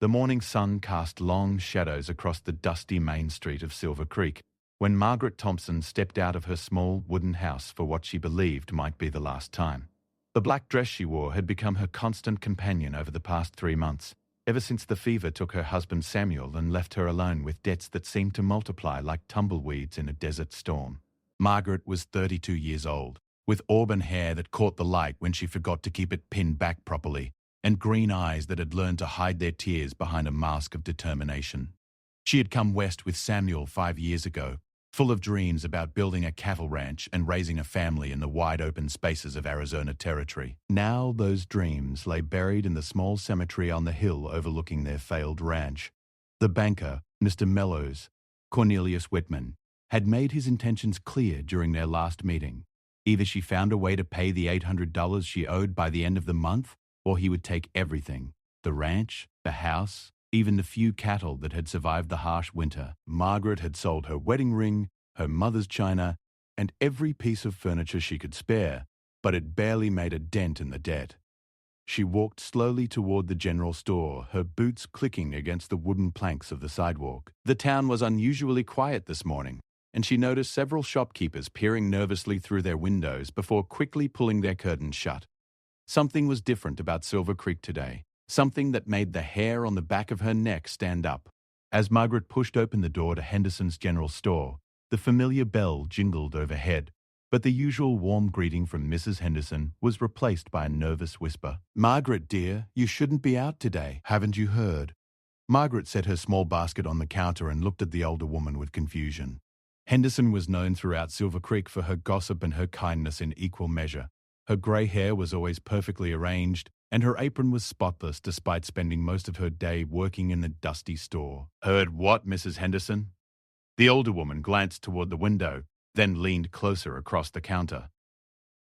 The morning sun cast long shadows across the dusty main street of Silver Creek when Margaret Thompson stepped out of her small wooden house for what she believed might be the last time. The black dress she wore had become her constant companion over the past 3 months, ever since the fever took her husband Samuel and left her alone with debts that seemed to multiply like tumbleweeds in a desert storm. Margaret was 32 years old, with auburn hair that caught the light when she forgot to keep it pinned back properly, and green eyes that had learned to hide their tears behind a mask of determination. She had come west with Samuel 5 years ago, full of dreams about building a cattle ranch and raising a family in the wide open spaces of Arizona territory. Now those dreams lay buried in the small cemetery on the hill overlooking their failed ranch. The banker, Mr. Mellows, Cornelius Whitman, had made his intentions clear during their last meeting. Either she found a way to pay the $800 she owed by the end of the month, or he would take everything: the ranch, the house, even the few cattle that had survived the harsh winter. Margaret had sold her wedding ring, her mother's china, and every piece of furniture she could spare, but it barely made a dent in the debt. She walked slowly toward the general store, her boots clicking against the wooden planks of the sidewalk. The town was unusually quiet this morning, and she noticed several shopkeepers peering nervously through their windows before quickly pulling their curtains shut. Something was different about Silver Creek today, something that made the hair on the back of her neck stand up. As Margaret pushed open the door to Henderson's general store, the familiar bell jingled overhead, but the usual warm greeting from Mrs. Henderson was replaced by a nervous whisper. "Margaret, dear, you shouldn't be out today. Haven't you heard?" Margaret set her small basket on the counter and looked at the older woman with confusion. Henderson was known throughout Silver Creek for her gossip and her kindness in equal measure. Her grey hair was always perfectly arranged, and her apron was spotless despite spending most of her day working in the dusty store. "Heard what, Mrs. Henderson?" The older woman glanced toward the window, then leaned closer across the counter.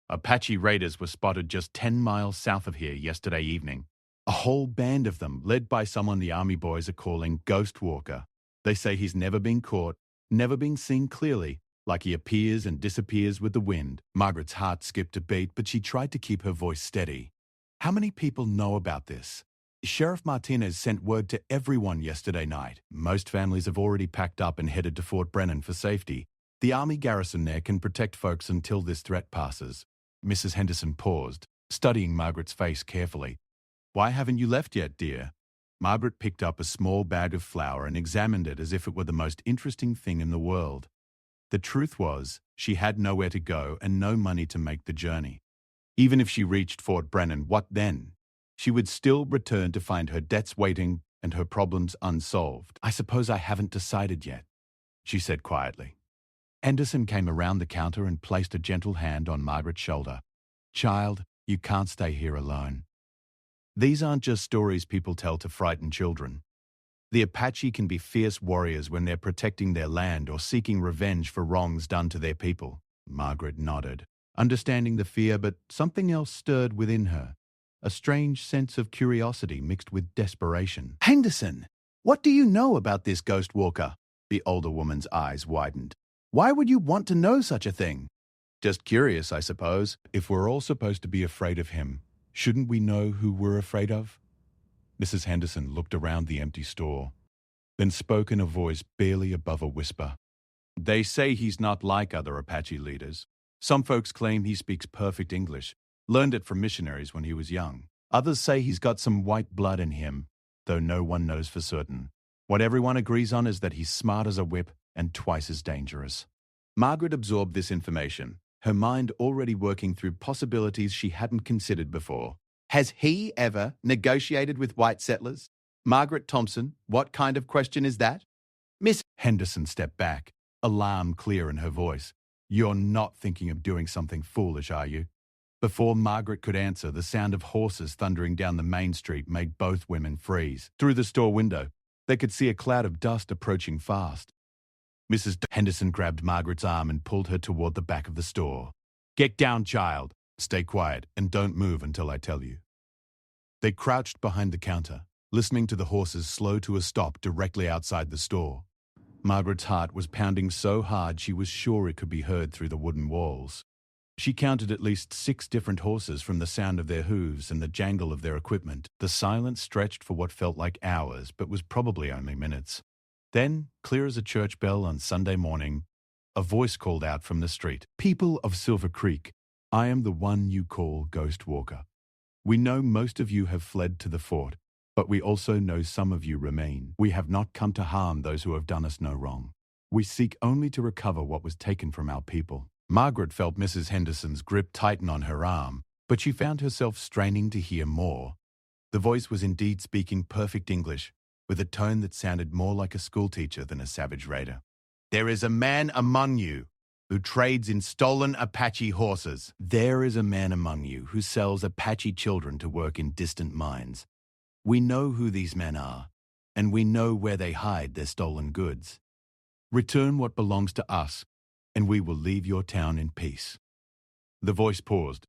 "Apache raiders were spotted just 10 miles south of here yesterday evening. A whole band of them, led by someone the Army boys are calling Ghost Walker. They say he's never been caught, never been seen clearly, like he appears and disappears with the wind." Margaret's heart skipped a beat, but she tried to keep her voice steady. "How many people know about this?" "Sheriff Martinez sent word to everyone yesterday night. Most families have already packed up and headed to Fort Brennan for safety. The Army garrison there can protect folks until this threat passes." Mrs. Henderson paused, studying Margaret's face carefully. "Why haven't you left yet, dear?" Margaret picked up a small bag of flour and examined it as if it were the most interesting thing in the world. The truth was, she had nowhere to go and no money to make the journey. Even if she reached Fort Brennan, what then? She would still return to find her debts waiting and her problems unsolved. "I suppose I haven't decided yet," she said quietly. Henderson came around the counter and placed a gentle hand on Margaret's shoulder. "Child, you can't stay here alone. These aren't just stories people tell to frighten children. The Apache can be fierce warriors when they're protecting their land or seeking revenge for wrongs done to their people." Margaret nodded, understanding the fear, but something else stirred within her, a strange sense of curiosity mixed with desperation. "Henderson, what do you know about this Ghost Walker?" The older woman's eyes widened. "Why would you want to know such a thing?" "Just curious, I suppose. If we're all supposed to be afraid of him, shouldn't we know who we're afraid of?" Mrs. Henderson looked around the empty store, then spoke in a voice barely above a whisper. "They say he's not like other Apache leaders. Some folks claim he speaks perfect English, learned it from missionaries when he was young. Others say he's got some white blood in him, though no one knows for certain. What everyone agrees on is that he's smart as a whip and twice as dangerous." Margaret absorbed this information, her mind already working through possibilities she hadn't considered before. "Has he ever negotiated with white settlers? Margaret Thompson, what kind of question is that?" Miss Henderson stepped back, alarm clear in her voice. "You're not thinking of doing something foolish, are you?" Before Margaret could answer, the sound of horses thundering down the main street made both women freeze. Through the store window, they could see a cloud of dust approaching fast. Mrs. Henderson grabbed Margaret's arm and pulled her toward the back of the store. "Get down, child. Stay quiet and don't move until I tell you." They crouched behind the counter, listening to the horses slow to a stop directly outside the store. Margaret's heart was pounding so hard she was sure it could be heard through the wooden walls. She counted at least 6 different horses from the sound of their hooves and the jangle of their equipment. The silence stretched for what felt like hours, but was probably only minutes. Then, clear as a church bell on Sunday morning, a voice called out from the street, "People of Silver Creek, I am the one you call Ghost Walker. We know most of you have fled to the fort, but we also know some of you remain. We have not come to harm those who have done us no wrong. We seek only to recover what was taken from our people." Margaret felt Mrs. Henderson's grip tighten on her arm, but she found herself straining to hear more. The voice was indeed speaking perfect English, with a tone that sounded more like a schoolteacher than a savage raider. "There is a man among you who trades in stolen Apache horses. There is a man among you who sells Apache children to work in distant mines. We know who these men are, and we know where they hide their stolen goods. Return what belongs to us, and we will leave your town in peace." The voice paused,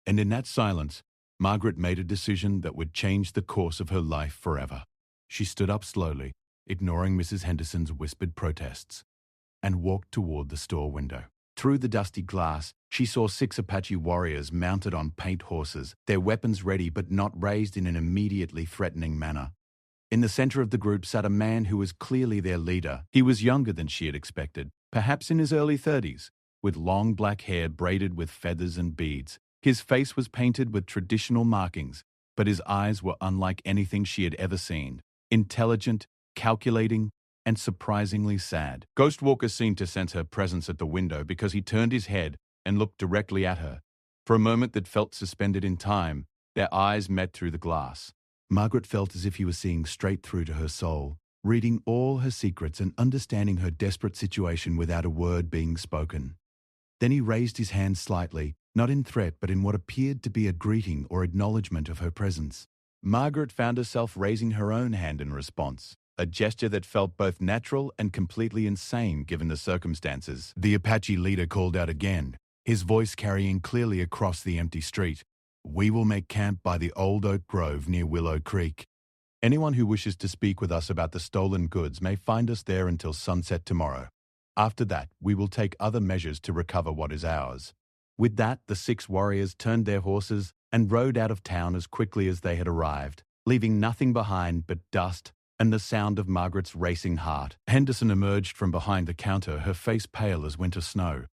and in that silence, Margaret made a decision that would change the course of her life forever. She stood up slowly, ignoring Mrs. Henderson's whispered protests, and walked toward the store window. Through the dusty glass, she saw 6 Apache warriors mounted on paint horses, their weapons ready but not raised in an immediately threatening manner. In the center of the group sat a man who was clearly their leader. He was younger than she had expected, perhaps in his early 30s, with long black hair braided with feathers and beads. His face was painted with traditional markings, but his eyes were unlike anything she had ever seen. Intelligent, calculating, and surprisingly sad. Ghost Walker seemed to sense her presence at the window because he turned his head and looked directly at her. For a moment that felt suspended in time, their eyes met through the glass. Margaret felt as if he was seeing straight through to her soul, reading all her secrets and understanding her desperate situation without a word being spoken. Then he raised his hand slightly, not in threat but in what appeared to be a greeting or acknowledgement of her presence. Margaret found herself raising her own hand in response, a gesture that felt both natural and completely insane given the circumstances. The Apache leader called out again, his voice carrying clearly across the empty street. "We will make camp by the old oak grove near Willow Creek. Anyone who wishes to speak with us about the stolen goods may find us there until sunset tomorrow. After that, we will take other measures to recover what is ours." With that, the 6 warriors turned their horses and rode out of town as quickly as they had arrived, leaving nothing behind but dust and the sound of Margaret's racing heart. Henderson emerged from behind the counter, her face pale as winter snow.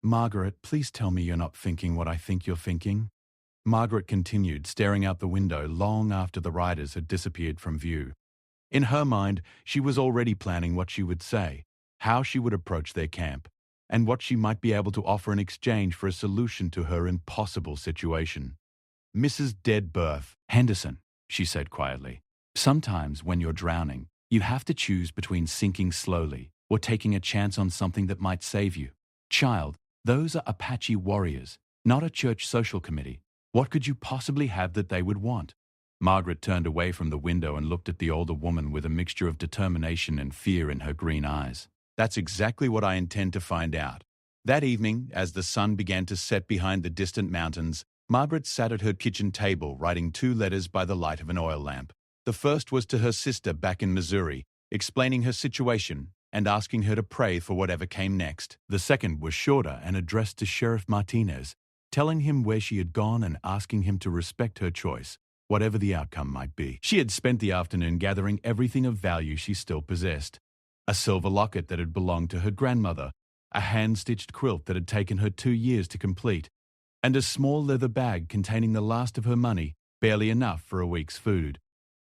"Margaret, please tell me you're not thinking what I think you're thinking." Margaret continued, staring out the window long after the riders had disappeared from view. In her mind, she was already planning what she would say, how she would approach their camp, and what she might be able to offer in exchange for a solution to her impossible situation. "Mrs. Deadbirth Henderson," she said quietly, "sometimes when you're drowning, you have to choose between sinking slowly or taking a chance on something that might save you. Child, those are Apache warriors, not a church social committee. What could you possibly have that they would want?" Margaret turned away from the window and looked at the older woman with a mixture of determination and fear in her green eyes. "That's exactly what I intend to find out." That evening, as the sun began to set behind the distant mountains, Margaret sat at her kitchen table writing 2 letters by the light of an oil lamp. The first was to her sister back in Missouri, explaining her situation and asking her to pray for whatever came next. The second was shorter and addressed to Sheriff Martinez, telling him where she had gone and asking him to respect her choice, whatever the outcome might be. She had spent the afternoon gathering everything of value she still possessed. A silver locket that had belonged to her grandmother, a hand-stitched quilt that had taken her 2 years to complete, and a small leather bag containing the last of her money, barely enough for a week's food.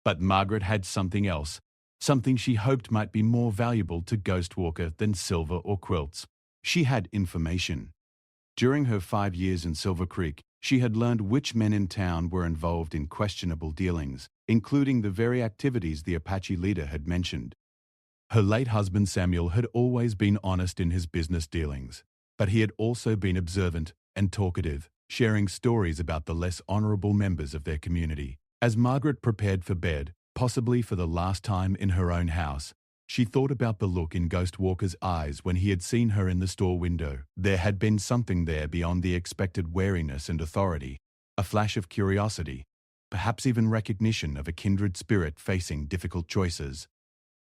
But Margaret had something else, something she hoped might be more valuable to Ghost Walker than silver or quilts. She had information. During her 5 years in Silver Creek, she had learned which men in town were involved in questionable dealings, including the very activities the Apache leader had mentioned. Her late husband Samuel had always been honest in his business dealings, but he had also been observant and talkative, sharing stories about the less honorable members of their community. As Margaret prepared for bed, possibly for the last time in her own house, she thought about the look in Ghost Walker's eyes when he had seen her in the store window. There had been something there beyond the expected wariness and authority, a flash of curiosity, perhaps even recognition of a kindred spirit facing difficult choices.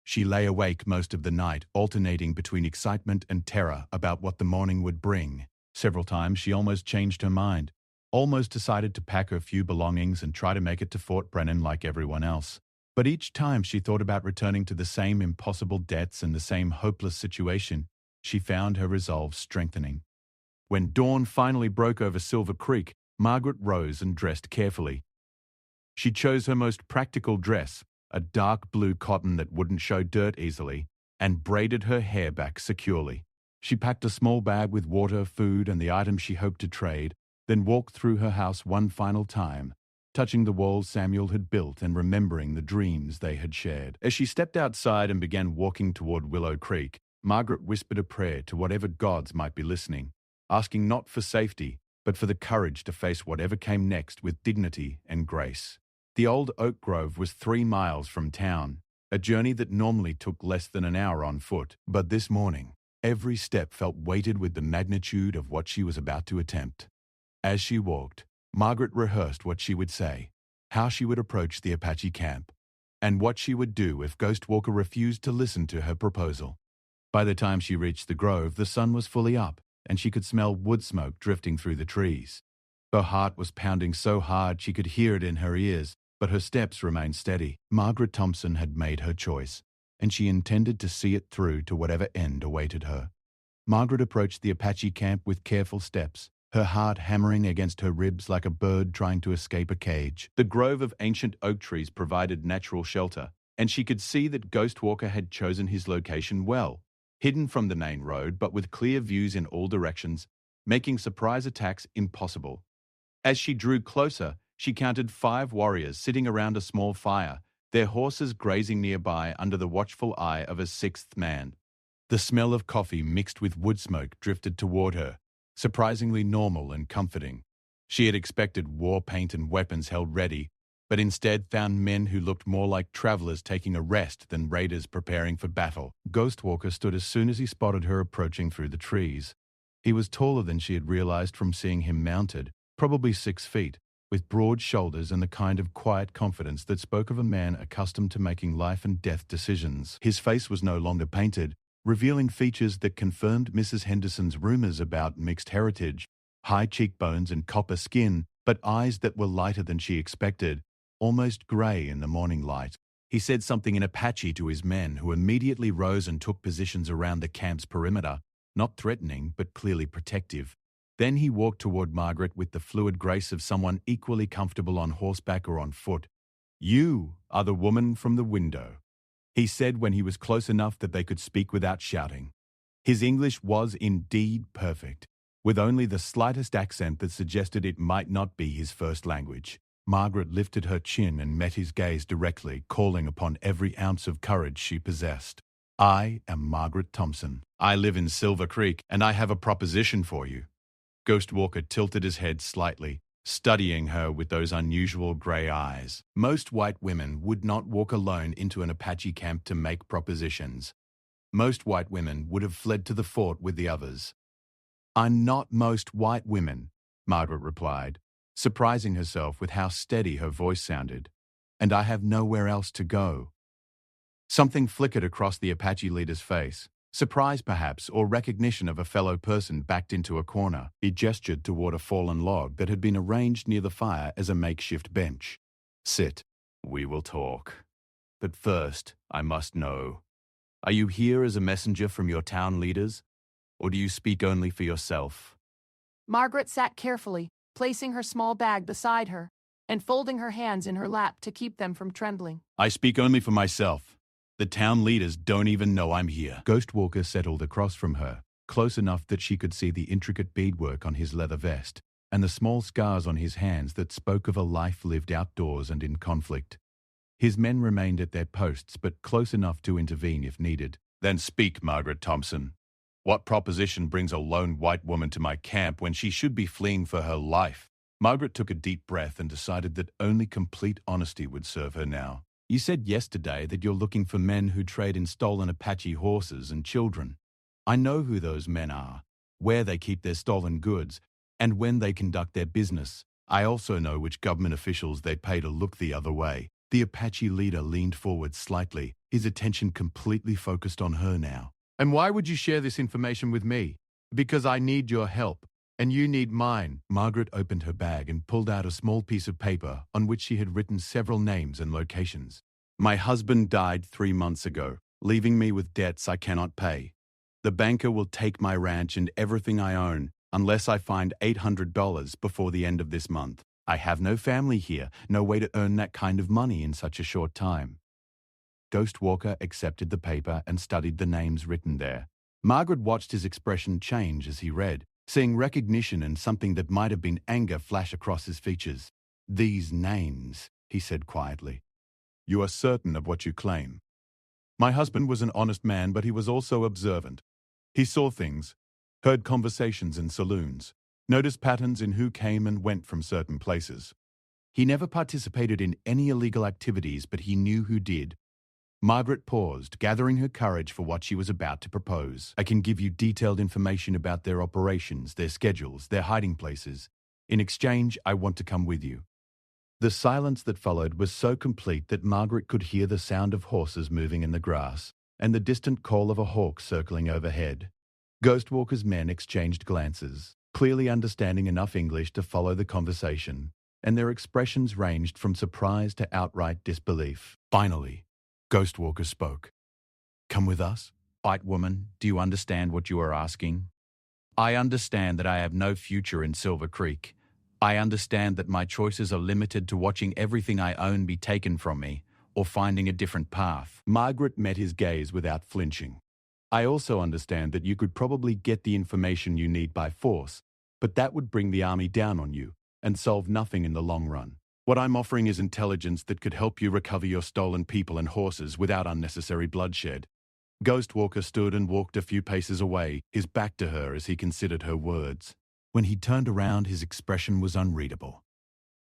She lay awake most of the night, alternating between excitement and terror about what the morning would bring. Several times she almost changed her mind, almost decided to pack her few belongings and try to make it to Fort Brennan like everyone else. But each time she thought about returning to the same impossible debts and the same hopeless situation, she found her resolve strengthening. When dawn finally broke over Silver Creek, Margaret rose and dressed carefully. She chose her most practical dress, a dark blue cotton that wouldn't show dirt easily, and braided her hair back securely. She packed a small bag with water, food, and the items she hoped to trade, then walked through her house one final time, touching the walls Samuel had built and remembering the dreams they had shared. As she stepped outside and began walking toward Willow Creek, Margaret whispered a prayer to whatever gods might be listening, asking not for safety, but for the courage to face whatever came next with dignity and grace. The old oak grove was 3 miles from town, a journey that normally took less than an hour on foot, but this morning, every step felt weighted with the magnitude of what she was about to attempt. As she walked, Margaret rehearsed what she would say, how she would approach the Apache camp, and what she would do if Ghostwalker refused to listen to her proposal. By the time she reached the grove, the sun was fully up, and she could smell wood smoke drifting through the trees. Her heart was pounding so hard she could hear it in her ears, but her steps remained steady. Margaret Thompson had made her choice, and she intended to see it through to whatever end awaited her. Margaret approached the Apache camp with careful steps, her heart hammering against her ribs like a bird trying to escape a cage. The grove of ancient oak trees provided natural shelter, and she could see that Ghostwalker had chosen his location well, hidden from the main road but with clear views in all directions, making surprise attacks impossible. As she drew closer, she counted 5 warriors sitting around a small fire, their horses grazing nearby under the watchful eye of a 6th man. The smell of coffee mixed with wood smoke drifted toward her, surprisingly normal and comforting. She had expected war paint and weapons held ready, but instead found men who looked more like travelers taking a rest than raiders preparing for battle. Ghostwalker stood as soon as he spotted her approaching through the trees. He was taller than she had realized from seeing him mounted, probably 6 feet, with broad shoulders and the kind of quiet confidence that spoke of a man accustomed to making life and death decisions. His face was no longer painted, revealing features that confirmed Mrs. Henderson's rumors about mixed heritage, high cheekbones and copper skin, but eyes that were lighter than she expected, almost gray in the morning light. He said something in Apache to his men, who immediately rose and took positions around the camp's perimeter, not threatening but clearly protective. Then he walked toward Margaret with the fluid grace of someone equally comfortable on horseback or on foot. "You are the woman from the window," he said when he was close enough that they could speak without shouting. His English was indeed perfect, with only the slightest accent that suggested it might not be his first language. Margaret lifted her chin and met his gaze directly, calling upon every ounce of courage she possessed. "I am Margaret Thompson. I live in Silver Creek, and I have a proposition for you." Ghostwalker tilted his head slightly, studying her with those unusual grey eyes. Most white women would not walk alone into an Apache camp to make propositions. Most white women would have fled to the fort with the others. "I'm not most white women," Margaret replied, surprising herself with how steady her voice sounded. "And I have nowhere else to go." Something flickered across the Apache leader's face. Surprise, perhaps, or recognition of a fellow person backed into a corner. He gestured toward a fallen log that had been arranged near the fire as a makeshift bench. "Sit. We will talk. But first, I must know. Are you here as a messenger from your town leaders, or do you speak only for yourself?" Margaret sat carefully, placing her small bag beside her and folding her hands in her lap to keep them from trembling. "I speak only for myself. The town leaders don't even know I'm here." Ghostwalker settled across from her, close enough that she could see the intricate beadwork on his leather vest and the small scars on his hands that spoke of a life lived outdoors and in conflict. His men remained at their posts, but close enough to intervene if needed. "Then speak, Margaret Thompson. What proposition brings a lone white woman to my camp when she should be fleeing for her life?" Margaret took a deep breath and decided that only complete honesty would serve her now. "You said yesterday that you're looking for men who trade in stolen Apache horses and children. I know who those men are, where they keep their stolen goods, and when they conduct their business. I also know which government officials they pay to look the other way." The Apache leader leaned forward slightly, his attention completely focused on her now. "And why would you share this information with me?" "Because I need your help. And you need mine. Margaret opened her bag and pulled out a small piece of paper on which she had written several names and locations. My husband died 3 months ago, leaving me with debts I cannot pay. The banker will take my ranch and everything I own unless I find $800 before the end of this month. I have no family here, no way to earn that kind of money in such a short time. Ghost Walker accepted the paper and studied the names written there. Margaret watched his expression change as he read, seeing recognition and something that might have been anger flash across his features. These names, he said quietly. You are certain of what you claim. My husband was an honest man, but he was also observant. He saw things, heard conversations in saloons, noticed patterns in who came and went from certain places. He never participated in any illegal activities, but he knew who did. Margaret paused, gathering her courage for what she was about to propose. I can give you detailed information about their operations, their schedules, their hiding places. In exchange, I want to come with you. The silence that followed was so complete that Margaret could hear the sound of horses moving in the grass and the distant call of a hawk circling overhead. Ghostwalker's men exchanged glances, clearly understanding enough English to follow the conversation, and their expressions ranged from surprise to outright disbelief. Finally, Ghostwalker spoke. Come with us? White woman, do you understand what you are asking? I understand that I have no future in Silver Creek. I understand that my choices are limited to watching everything I own be taken from me, or finding a different path. Margaret met his gaze without flinching. I also understand that you could probably get the information you need by force, but that would bring the army down on you and solve nothing in the long run. What I'm offering is intelligence that could help you recover your stolen people and horses without unnecessary bloodshed. Ghostwalker stood and walked a few paces away, his back to her as he considered her words. When he turned around, his expression was unreadable.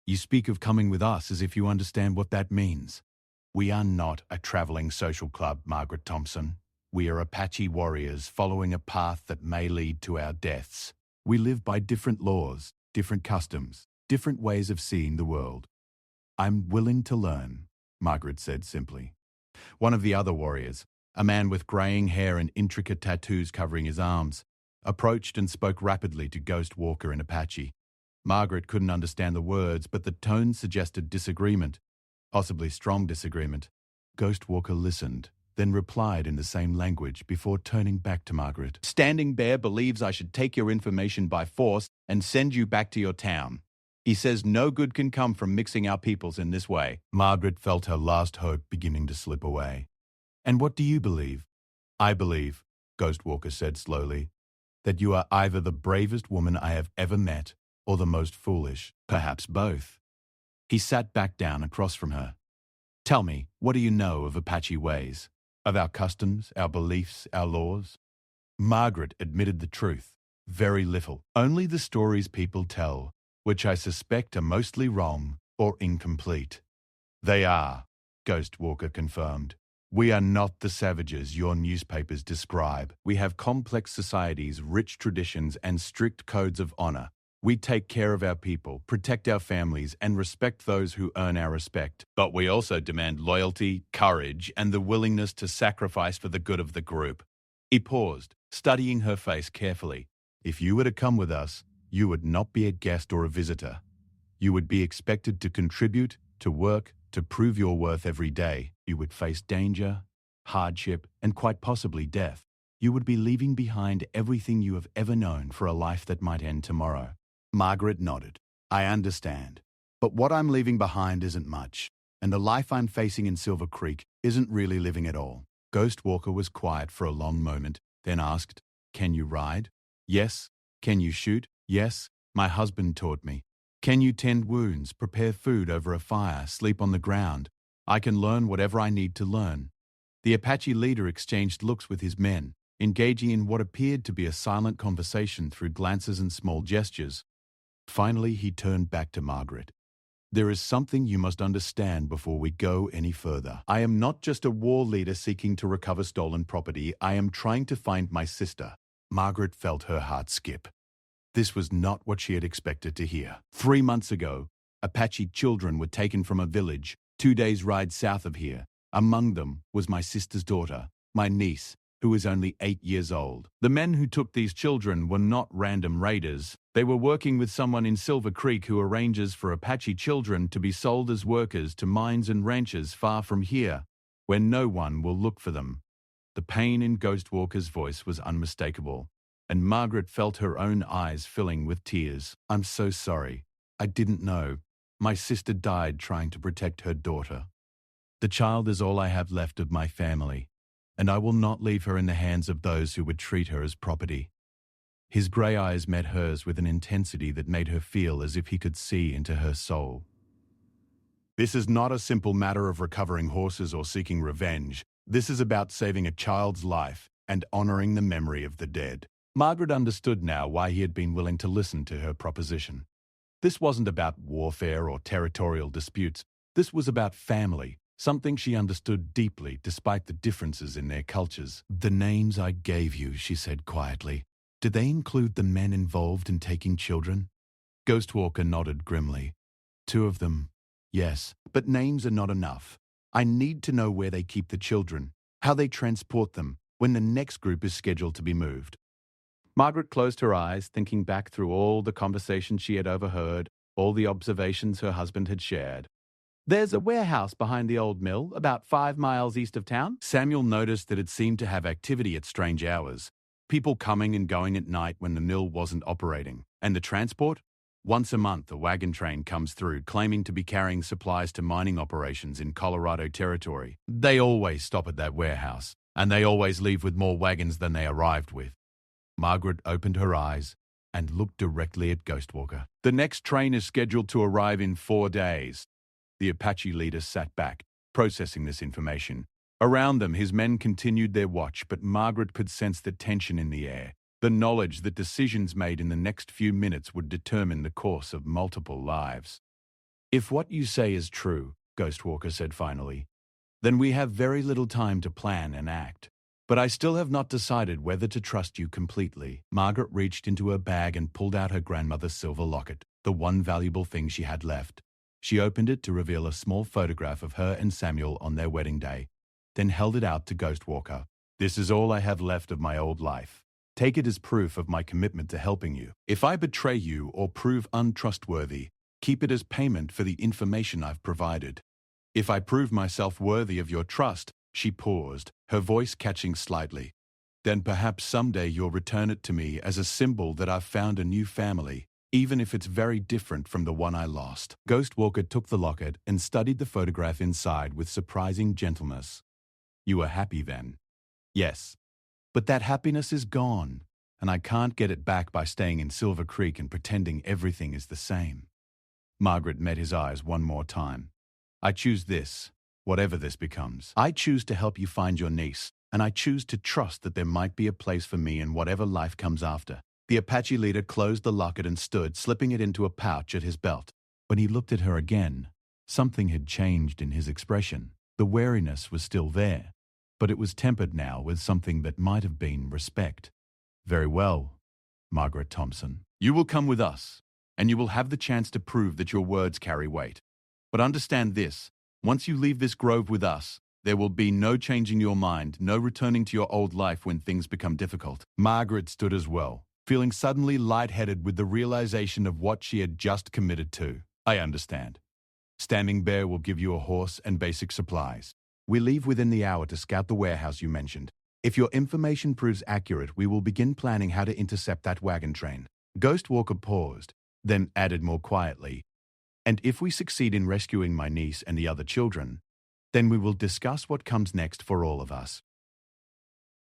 You speak of coming with us as if you understand what that means. We are not a traveling social club, Margaret Thompson. We are Apache warriors following a path that may lead to our deaths. We live by different laws, different customs, different ways of seeing the world. I'm willing to learn, Margaret said simply. One of the other warriors, a man with graying hair and intricate tattoos covering his arms, approached and spoke rapidly to Ghost Walker in Apache. Margaret couldn't understand the words, but the tone suggested disagreement, possibly strong disagreement. Ghost Walker listened, then replied in the same language before turning back to Margaret. Standing Bear believes I should take your information by force and send you back to your town. He says no good can come from mixing our peoples in this way. Margaret felt her last hope beginning to slip away. And what do you believe? I believe, Ghost Walker said slowly, that you are either the bravest woman I have ever met or the most foolish, perhaps both. He sat back down across from her. Tell me, what do you know of Apache ways? Of our customs, our beliefs, our laws? Margaret admitted the truth. Very little. Only the stories people tell, which I suspect are mostly wrong or incomplete. They are, Ghost Walker confirmed. We are not the savages your newspapers describe. We have complex societies, rich traditions, and strict codes of honor. We take care of our people, protect our families, and respect those who earn our respect. But we also demand loyalty, courage, and the willingness to sacrifice for the good of the group. He paused, studying her face carefully. If you were to come with us, you would not be a guest or a visitor. You would be expected to contribute, to work, to prove your worth every day. You would face danger, hardship, and quite possibly death. You would be leaving behind everything you have ever known for a life that might end tomorrow. Margaret nodded. I understand. But what I'm leaving behind isn't much, and the life I'm facing in Silver Creek isn't really living at all. Ghost Walker was quiet for a long moment, then asked, Can you ride? Yes. Can you shoot? Yes. My husband taught me. Can you tend wounds, prepare food over a fire, sleep on the ground? I can learn whatever I need to learn. The Apache leader exchanged looks with his men, engaging in what appeared to be a silent conversation through glances and small gestures. Finally, he turned back to Margaret. There is something you must understand before we go any further. I am not just a war leader seeking to recover stolen property. I am trying to find my sister. Margaret felt her heart skip. This was not what she had expected to hear. 3 months ago, Apache children were taken from a village 2 days' ride south of here. Among them was my sister's daughter, my niece, who was only 8 years old. The men who took these children were not random raiders. They were working with someone in Silver Creek who arranges for Apache children to be sold as workers to mines and ranches far from here, where no one will look for them. The pain in Ghostwalker's voice was unmistakable, and Margaret felt her own eyes filling with tears. "I'm so sorry. I didn't know. My sister died trying to protect her daughter. The child is all I have left of my family, and I will not leave her in the hands of those who would treat her as property." His grey eyes met hers with an intensity that made her feel as if he could see into her soul. "This is not a simple matter of recovering horses or seeking revenge. This is about saving a child's life and honouring the memory of the dead." Margaret understood now why he had been willing to listen to her proposition. This wasn't about warfare or territorial disputes. This was about family, something she understood deeply despite the differences in their cultures. "The names I gave you," she said quietly, "did they include the men involved in taking children?" Ghostwalker nodded grimly. "2 of them, yes, but names are not enough. I need to know where they keep the children, how they transport them, when the next group is scheduled to be moved." Margaret closed her eyes, thinking back through all the conversations she had overheard, all the observations her husband had shared. "There's a warehouse behind the old mill, about 5 miles east of town." Samuel noticed that it seemed to have activity at strange hours. People coming and going at night when the mill wasn't operating. And the transport? Once a month, a wagon train comes through, claiming to be carrying supplies to mining operations in Colorado territory. They always stop at that warehouse, and they always leave with more wagons than they arrived with. Margaret opened her eyes and looked directly at Ghostwalker. "The next train is scheduled to arrive in 4 days. The Apache leader sat back, processing this information. Around them, his men continued their watch, but Margaret could sense the tension in the air, the knowledge that decisions made in the next few minutes would determine the course of multiple lives. "If what you say is true," Ghostwalker said finally, "then we have very little time to plan and act. But I still have not decided whether to trust you completely." Margaret reached into her bag and pulled out her grandmother's silver locket, the one valuable thing she had left. She opened it to reveal a small photograph of her and Samuel on their wedding day, then held it out to Ghostwalker. "This is all I have left of my old life. Take it as proof of my commitment to helping you. If I betray you or prove untrustworthy, keep it as payment for the information I've provided. If I prove myself worthy of your trust," she paused, her voice catching slightly, "then perhaps someday you'll return it to me as a symbol that I've found a new family, even if it's very different from the one I lost." Ghostwalker took the locket and studied the photograph inside with surprising gentleness. "You are happy then?" "Yes. But that happiness is gone, and I can't get it back by staying in Silver Creek and pretending everything is the same." Margaret met his eyes one more time. "I choose this, whatever this becomes. I choose to help you find your niece, and I choose to trust that there might be a place for me in whatever life comes after." The Apache leader closed the locket and stood, slipping it into a pouch at his belt. When he looked at her again, something had changed in his expression. The wariness was still there, but it was tempered now with something that might have been respect. "Very well, Margaret Thompson. You will come with us, and you will have the chance to prove that your words carry weight. But understand this, once you leave this grove with us, there will be no changing your mind, no returning to your old life when things become difficult." Margaret stood as well, feeling suddenly lightheaded with the realization of what she had just committed to. "I understand. Standing Bear will give you a horse and basic supplies. We leave within the hour to scout the warehouse you mentioned. If your information proves accurate, we will begin planning how to intercept that wagon train." Ghostwalker paused, then added more quietly, "And if we succeed in rescuing my niece and the other children, then we will discuss what comes next for all of us."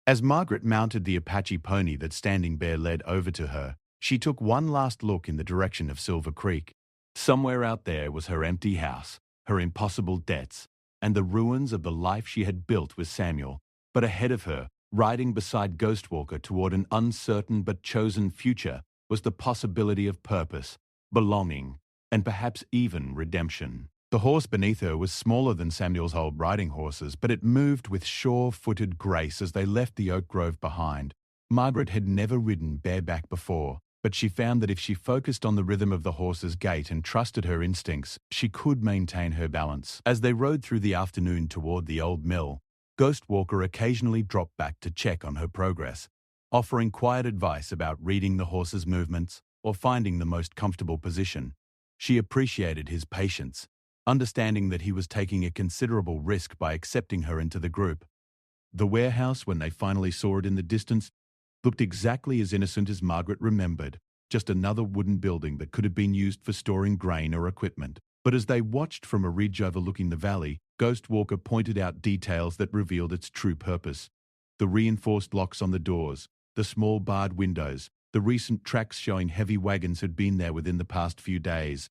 As Margaret mounted the Apache pony that Standing Bear led over to her, she took one last look in the direction of Silver Creek. Somewhere out there was her empty house, her impossible debts, and the ruins of the life she had built with Samuel. But ahead of her, riding beside Ghostwalker toward an uncertain but chosen future, was the possibility of purpose, belonging, and perhaps even redemption. The horse beneath her was smaller than Samuel's old riding horses, but it moved with sure-footed grace as they left the oak grove behind. Margaret had never ridden bareback before, but she found that if she focused on the rhythm of the horse's gait and trusted her instincts, she could maintain her balance. As they rode through the afternoon toward the old mill, Ghost Walker occasionally dropped back to check on her progress, offering quiet advice about reading the horse's movements or finding the most comfortable position. She appreciated his patience, understanding that he was taking a considerable risk by accepting her into the group. The warehouse, when they finally saw it in the distance, looked exactly as innocent as Margaret remembered, just another wooden building that could have been used for storing grain or equipment. But as they watched from a ridge overlooking the valley, Ghost Walker pointed out details that revealed its true purpose. The reinforced locks on the doors, the small barred windows, the recent tracks showing heavy wagons had been there within the past few days.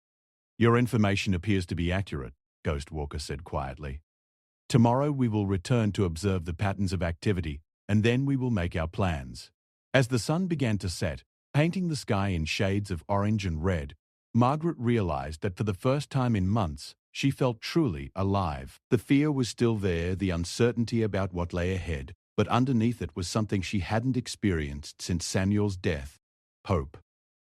"Your information appears to be accurate," Ghost Walker said quietly. "Tomorrow we will return to observe the patterns of activity, and then we will make our plans." As the sun began to set, painting the sky in shades of orange and red, Margaret realized that for the first time in months, she felt truly alive. The fear was still there, the uncertainty about what lay ahead, but underneath it was something she hadn't experienced since Samuel's death: hope.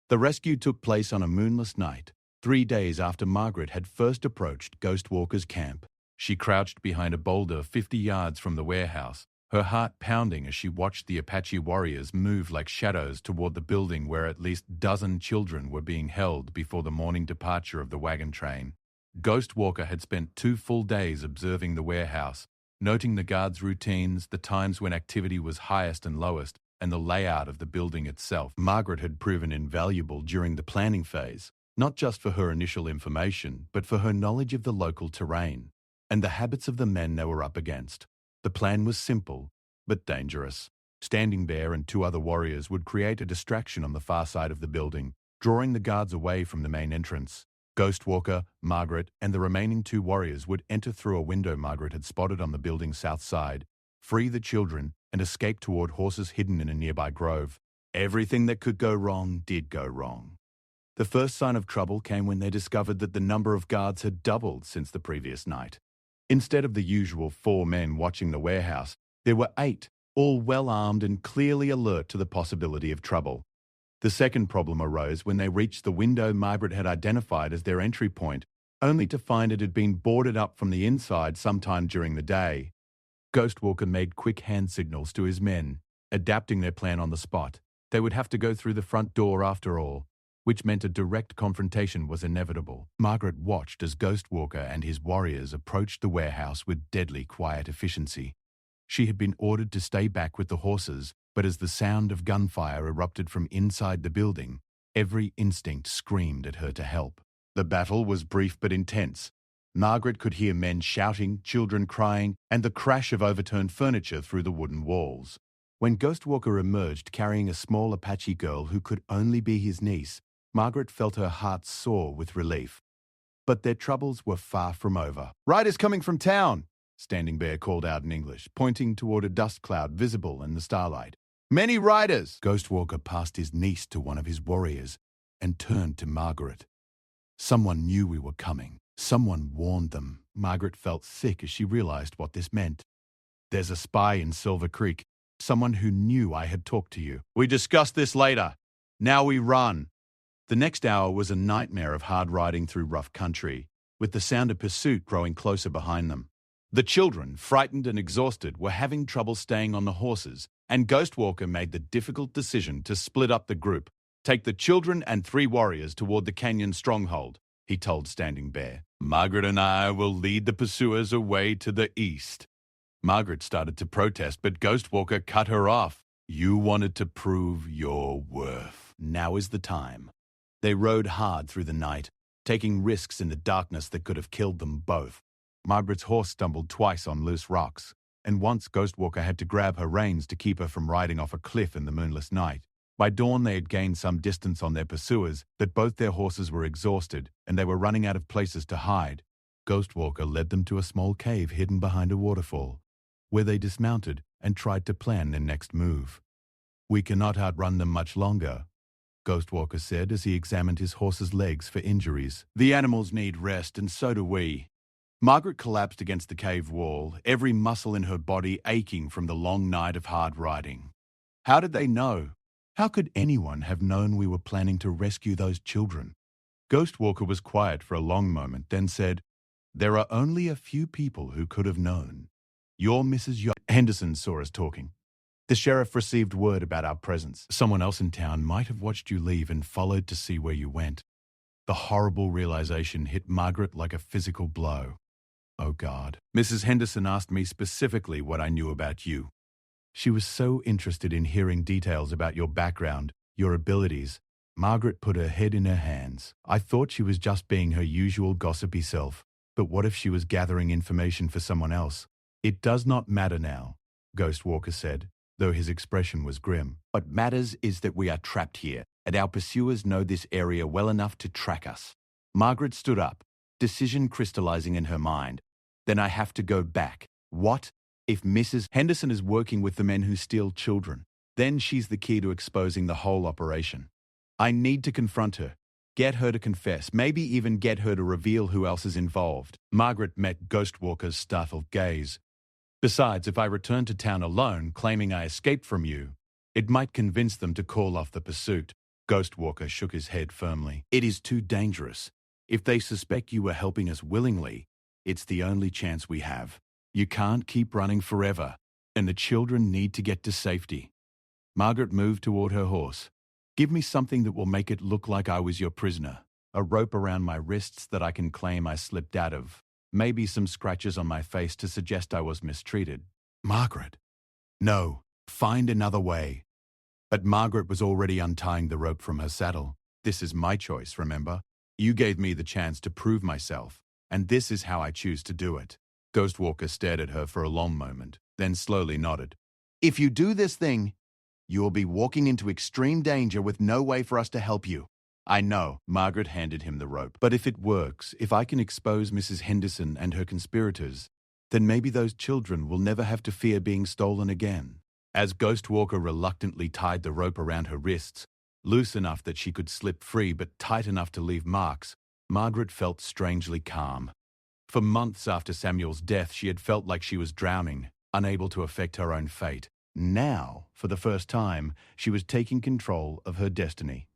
The rescue took place on a moonless night, 3 days after Margaret had first approached Ghost Walker's camp. She crouched behind a boulder 50 yards from the warehouse, her heart pounding as she watched the Apache warriors move like shadows toward the building where at least a dozen children were being held before the morning departure of the wagon train. Ghost Walker had spent 2 full days observing the warehouse, noting the guards' routines, the times when activity was highest and lowest, and the layout of the building itself. Margaret had proven invaluable during the planning phase, not just for her initial information, but for her knowledge of the local terrain and the habits of the men they were up against. The plan was simple, but dangerous. Standing Bear and 2 other warriors would create a distraction on the far side of the building, drawing the guards away from the main entrance. Ghost Walker, Margaret, and the remaining 2 warriors would enter through a window Margaret had spotted on the building's south side, free the children, and escape toward horses hidden in a nearby grove. Everything that could go wrong did go wrong. The first sign of trouble came when they discovered that the number of guards had doubled since the previous night. Instead of the usual 4 men watching the warehouse, there were 8, all well-armed and clearly alert to the possibility of trouble. The second problem arose when they reached the window Margaret had identified as their entry point, only to find it had been boarded up from the inside sometime during the day. Ghost Walker made quick hand signals to his men, adapting their plan on the spot. They would have to go through the front door after all, which meant a direct confrontation was inevitable. Margaret watched as Ghost Walker and his warriors approached the warehouse with deadly quiet efficiency. She had been ordered to stay back with the horses, but as the sound of gunfire erupted from inside the building, every instinct screamed at her to help. The battle was brief but intense. Margaret could hear men shouting, children crying, and the crash of overturned furniture through the wooden walls. When Ghost Walker emerged carrying a small Apache girl who could only be his niece, Margaret felt her heart soar with relief. But their troubles were far from over. "Riders coming from town," Standing Bear called out in English, pointing toward a dust cloud visible in the starlight. "Many riders!" Ghost Walker passed his niece to one of his warriors and turned to Margaret. "Someone knew we were coming. Someone warned them." Margaret felt sick as she realized what this meant. "There's a spy in Silver Creek. Someone who knew I had talked to you. We discuss this later. Now we run." The next hour was a nightmare of hard riding through rough country, with the sound of pursuit growing closer behind them. The children, frightened and exhausted, were having trouble staying on the horses, and Ghost Walker made the difficult decision to split up the group. "Take the children and 3 warriors toward the canyon stronghold," he told Standing Bear. "Margaret and I will lead the pursuers away to the east." Margaret started to protest, but Ghost Walker cut her off. "You wanted to prove your worth. Now is the time." They rode hard through the night, taking risks in the darkness that could have killed them both. Margaret's horse stumbled twice on loose rocks, and once Ghost Walker had to grab her reins to keep her from riding off a cliff in the moonless night. By dawn they had gained some distance on their pursuers, but both their horses were exhausted, and they were running out of places to hide. Ghost Walker led them to a small cave hidden behind a waterfall, where they dismounted and tried to plan their next move. "We cannot outrun them much longer," Ghost Walker said as he examined his horse's legs for injuries. "The animals need rest, and so do we." Margaret collapsed against the cave wall, every muscle in her body aching from the long night of hard riding. How did they know? How could anyone have known we were planning to rescue those children? Ghost Walker was quiet for a long moment, then said, "There are only a few people who could have known. You're Mrs. Henderson saw us talking. The sheriff received word about our presence. Someone else in town might have watched you leave and followed to see where you went. The horrible realization hit Margaret like a physical blow. Oh God. Mrs. Henderson asked me specifically what I knew about you. She was so interested in hearing details about your background, your abilities. Margaret put her head in her hands. I thought she was just being her usual gossipy self. But what if she was gathering information for someone else? It does not matter now, Ghost Walker said, though his expression was grim. What matters is that we are trapped here, and our pursuers know this area well enough to track us. Margaret stood up, decision crystallizing in her mind. Then I have to go back. What if Mrs. Henderson is working with the men who steal children? Then she's the key to exposing the whole operation. I need to confront her, get her to confess, maybe even get her to reveal who else is involved. Margaret met Ghost Walker's startled gaze. Besides, if I return to town alone, claiming I escaped from you, it might convince them to call off the pursuit. Ghost Walker shook his head firmly. It is too dangerous. If they suspect you were helping us willingly, it's the only chance we have. You can't keep running forever, and the children need to get to safety. Margaret moved toward her horse. Give me something that will make it look like I was your prisoner. A rope around my wrists that I can claim I slipped out of. Maybe some scratches on my face to suggest I was mistreated. Margaret. No, find another way. But Margaret was already untying the rope from her saddle. This is my choice, remember? You gave me the chance to prove myself, and this is how I choose to do it. Ghost Walker stared at her for a long moment, then slowly nodded. If you do this thing, you will be walking into extreme danger with no way for us to help you. I know, Margaret handed him the rope. But if it works, if I can expose Mrs. Henderson and her conspirators, then maybe those children will never have to fear being stolen again. As Ghost Walker reluctantly tied the rope around her wrists, loose enough that she could slip free but tight enough to leave marks, Margaret felt strangely calm. For months after Samuel's death, she had felt like she was drowning, unable to affect her own fate. Now, for the first time, she was taking control of her destiny.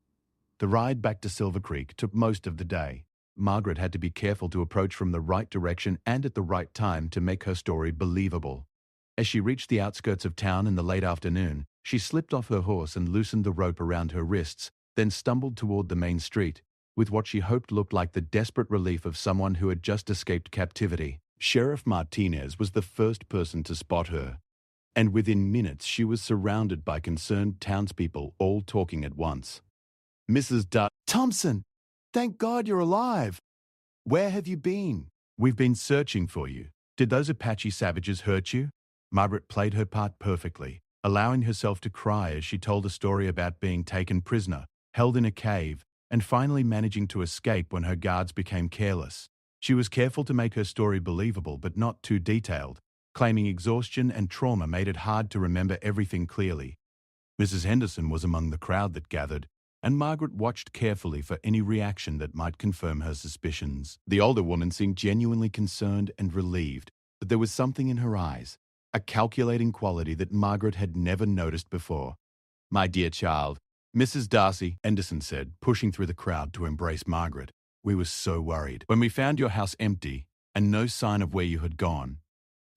The ride back to Silver Creek took most of the day. Margaret had to be careful to approach from the right direction and at the right time to make her story believable. As she reached the outskirts of town in the late afternoon, she slipped off her horse and loosened the rope around her wrists, then stumbled toward the main street, with what she hoped looked like the desperate relief of someone who had just escaped captivity. Sheriff Martinez was the first person to spot her, and within minutes she was surrounded by concerned townspeople all talking at once. Mrs. Thompson, thank God you're alive. Where have you been? We've been searching for you. Did those Apache savages hurt you? Margaret played her part perfectly, allowing herself to cry as she told a story about being taken prisoner, held in a cave, and finally managing to escape when her guards became careless. She was careful to make her story believable but not too detailed, claiming exhaustion and trauma made it hard to remember everything clearly. Mrs. Henderson was among the crowd that gathered, and Margaret watched carefully for any reaction that might confirm her suspicions. The older woman seemed genuinely concerned and relieved, but there was something in her eyes, a calculating quality that Margaret had never noticed before. My dear child, Mrs. Darcy, Henderson said, pushing through the crowd to embrace Margaret. We were so worried. When we found your house empty and no sign of where you had gone,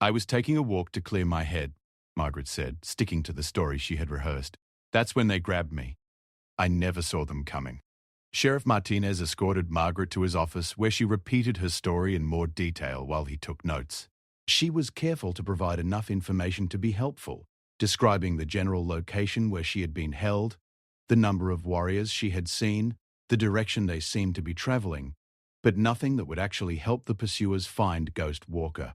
I was taking a walk to clear my head, Margaret said, sticking to the story she had rehearsed. That's when they grabbed me. I never saw them coming. Sheriff Martinez escorted Margaret to his office where she repeated her story in more detail while he took notes. She was careful to provide enough information to be helpful, describing the general location where she had been held, the number of warriors she had seen, the direction they seemed to be traveling, but nothing that would actually help the pursuers find Ghost Walker.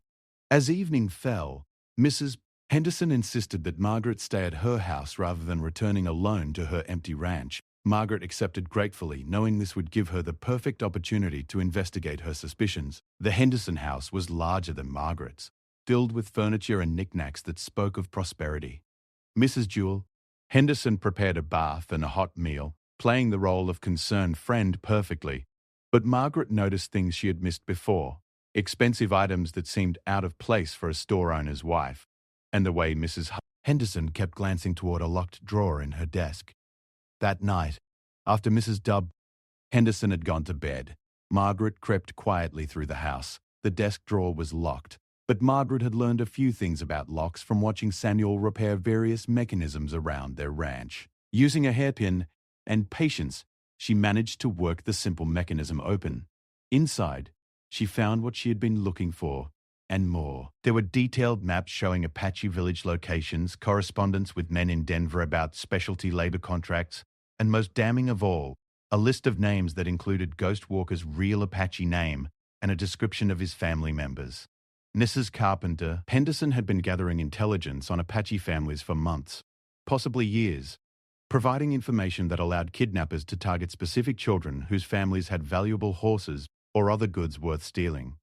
As evening fell, Mrs. Henderson insisted that Margaret stay at her house rather than returning alone to her empty ranch. Margaret accepted gratefully, knowing this would give her the perfect opportunity to investigate her suspicions. The Henderson house was larger than Margaret's, filled with furniture and knickknacks that spoke of prosperity. Mrs. Jewell Henderson prepared a bath and a hot meal, playing the role of concerned friend perfectly. But Margaret noticed things she had missed before, expensive items that seemed out of place for a store owner's wife, and the way Mrs. Henderson kept glancing toward a locked drawer in her desk. That night, after Mrs. Henderson had gone to bed, Margaret crept quietly through the house. The desk drawer was locked, But Margaret had learned a few things about locks from watching Samuel repair various mechanisms around their ranch. Using a hairpin and patience, she managed to work the simple mechanism open. Inside, she found what she had been looking for, and more. There were detailed maps showing Apache village locations, correspondence with men in Denver about specialty labor contracts, and most damning of all, a list of names that included Ghost Walker's real Apache name and a description of his family members. Mrs. Carpenter, Henderson had been gathering intelligence on Apache families for months, possibly years, providing information that allowed kidnappers to target specific children whose families had valuable horses or other goods worth stealing.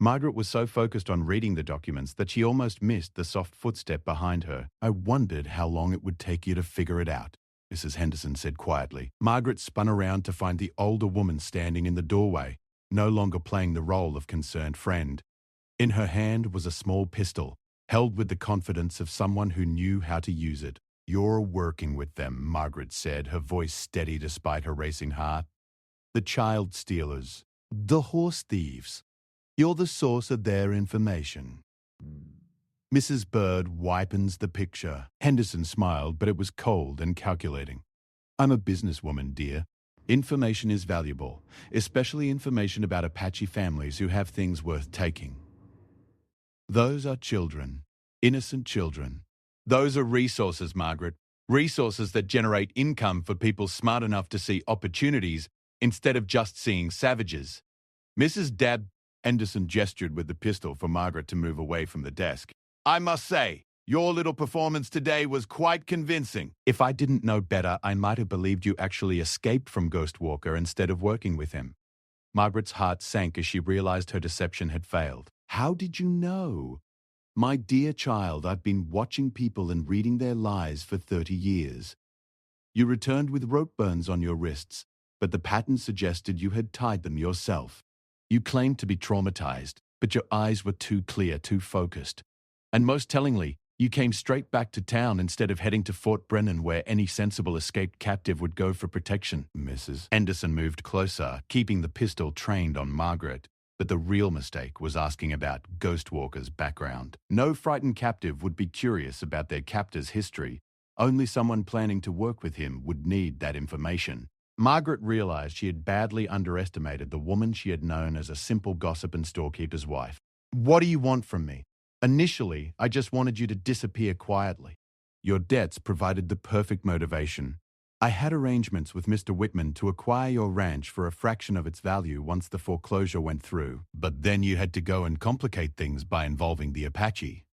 Margaret was so focused on reading the documents that she almost missed the soft footstep behind her. "I wondered how long it would take you to figure it out," Mrs. Henderson said quietly. Margaret spun around to find the older woman standing in the doorway, no longer playing the role of concerned friend. In her hand was a small pistol, held with the confidence of someone who knew how to use it. "You're working with them," Margaret said, her voice steady despite her racing heart. "The child stealers, the horse thieves. You're the source of their information." Mrs. Bird wipens the picture. Henderson smiled, but it was cold and calculating. "I'm a businesswoman, dear. Information is valuable, especially information about Apache families who have things worth taking. Those are children, innocent children. Those are resources, Margaret. Resources that generate income for people smart enough to see opportunities instead of just seeing savages." Mrs. Dab Henderson gestured with the pistol for Margaret to move away from the desk. "I must say, your little performance today was quite convincing. If I didn't know better, I might have believed you actually escaped from Ghost Walker instead of working with him." Margaret's heart sank as she realized her deception had failed. "How did you know?" "My dear child, I've been watching people and reading their lives for 30 years. You returned with rope burns on your wrists, but the pattern suggested you had tied them yourself. You claimed to be traumatized, but your eyes were too clear, too focused. And most tellingly, you came straight back to town instead of heading to Fort Brennan where any sensible escaped captive would go for protection." Mrs. Henderson moved closer, keeping the pistol trained on Margaret. But the real mistake was asking about Ghost Walker's background. No frightened captive would be curious about their captor's history. Only someone planning to work with him would need that information. Margaret realized she had badly underestimated the woman she had known as a simple gossip and storekeeper's wife. "What do you want from me? Initially, I just wanted you to disappear quietly. Your debts provided the perfect motivation. I had arrangements with Mr. Whitman to acquire your ranch for a fraction of its value once the foreclosure went through. But then you had to go and complicate things by involving the Apache."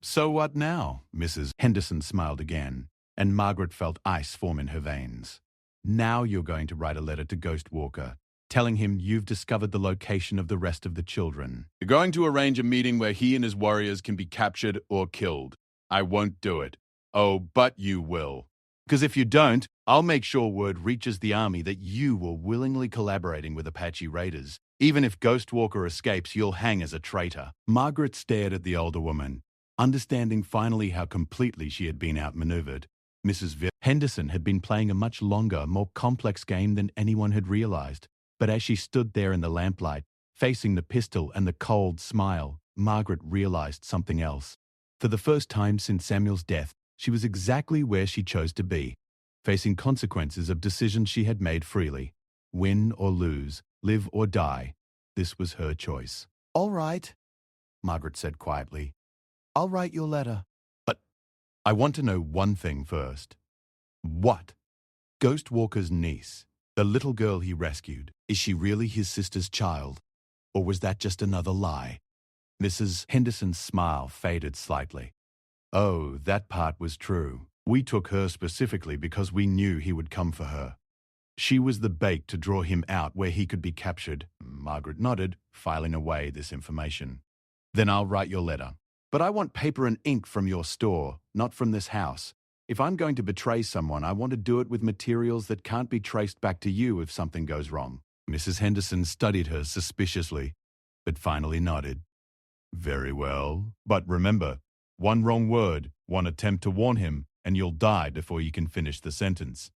"So what now?" Mrs. Henderson smiled again, and Margaret felt ice form in her veins. "Now you're going to write a letter to Ghost Walker, telling him you've discovered the location of the rest of the children. You're going to arrange a meeting where he and his warriors can be captured or killed. I won't do it. Oh, but you will. Because if you don't, I'll make sure word reaches the army that you were willingly collaborating with Apache raiders. Even if Ghost Walker escapes, you'll hang as a traitor." Margaret stared at the older woman, understanding finally how completely she had been outmaneuvered. Mrs. Henderson had been playing a much longer, more complex game than anyone had realized. But as she stood there in the lamplight, facing the pistol and the cold smile, Margaret realized something else. For the first time since Samuel's death, she was exactly where she chose to be, facing consequences of decisions she had made freely. Win or lose, live or die, this was her choice. "All right," Margaret said quietly. "I'll write your letter. But I want to know one thing first. What? Ghost Walker's niece, the little girl he rescued, is she really his sister's child? Or was that just another lie?" Mrs. Henderson's smile faded slightly. "Oh, that part was true. We took her specifically because we knew he would come for her. She was the bait to draw him out where he could be captured." Margaret nodded, filing away this information. "Then I'll write your letter. But I want paper and ink from your store, not from this house. If I'm going to betray someone, I want to do it with materials that can't be traced back to you if something goes wrong." Mrs. Henderson studied her suspiciously, but finally nodded. "Very well. But remember, one wrong word, one attempt to warn him, and you'll die before you can finish the sentence."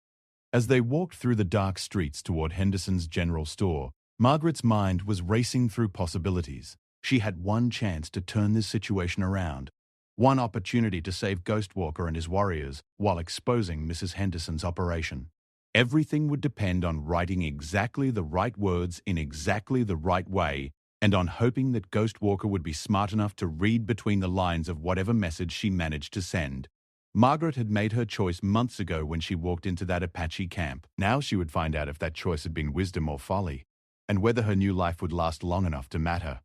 As they walked through the dark streets toward Henderson's general store, Margaret's mind was racing through possibilities. She had one chance to turn this situation around. One opportunity to save Ghostwalker and his warriors while exposing Mrs. Henderson's operation. Everything would depend on writing exactly the right words in exactly the right way and on hoping that Ghostwalker would be smart enough to read between the lines of whatever message she managed to send. Margaret had made her choice months ago when she walked into that Apache camp. Now she would find out if that choice had been wisdom or folly, and whether her new life would last long enough to matter.